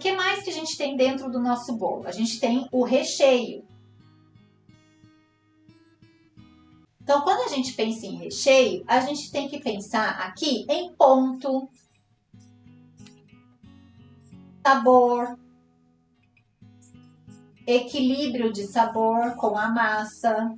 que mais que a gente tem dentro do nosso bolo? A gente tem o recheio. Então, quando a gente pensa em recheio, a gente tem que pensar aqui em ponto, sabor, equilíbrio de sabor com a massa,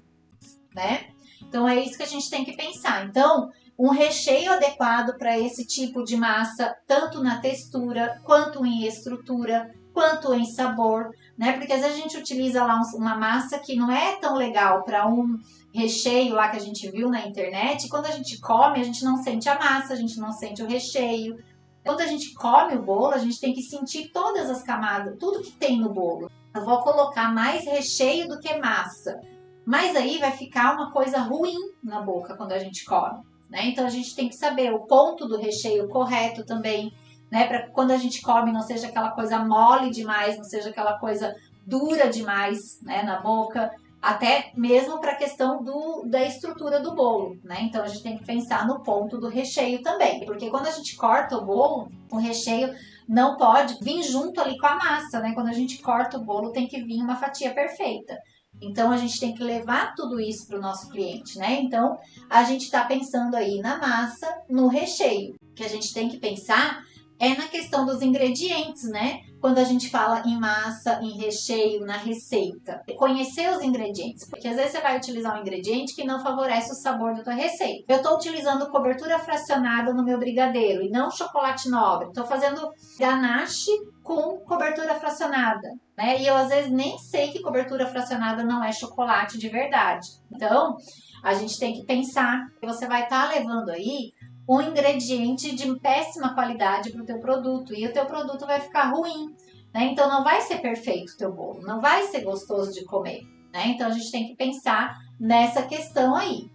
né? Então, é isso que a gente tem que pensar. Então, um recheio adequado para esse tipo de massa, tanto na textura, quanto em estrutura, quanto em sabor, né? Porque às vezes a gente utiliza lá uma massa que não é tão legal para um recheio lá que a gente viu na internet, e quando a gente come, a gente não sente a massa, a gente não sente o recheio. Quando a gente come o bolo, a gente tem que sentir todas as camadas, tudo que tem no bolo. Eu vou colocar mais recheio do que massa, mas aí vai ficar uma coisa ruim na boca quando a gente come, né? Então a gente tem que saber o ponto do recheio correto também, né? Para quando a gente come não seja aquela coisa mole demais, não seja aquela coisa dura demais, né, na boca. Até mesmo para a questão da estrutura do bolo, né? Então a gente tem que pensar no ponto do recheio também, porque quando a gente corta o bolo, o recheio não pode vir junto ali com a massa, né? Quando a gente corta o bolo, tem que vir uma fatia perfeita. Então a gente tem que levar tudo isso para o nosso cliente, né? Então a gente está pensando aí na massa, no recheio. O que a gente tem que pensar é na questão dos ingredientes, né? Quando a gente fala em massa, em recheio, na receita. Conhecer os ingredientes, porque às vezes você vai utilizar um ingrediente que não favorece o sabor da tua receita. Eu estou utilizando cobertura fracionada no meu brigadeiro e não chocolate nobre. Estou fazendo ganache com cobertura fracionada, né? E eu às vezes nem sei que cobertura fracionada não é chocolate de verdade. Então, a gente tem que pensar que você vai estar levando aí um ingrediente de péssima qualidade para o teu produto e o teu produto vai ficar ruim, né? Então não vai ser perfeito o teu bolo, não vai ser gostoso de comer, né? Então a gente tem que pensar nessa questão aí.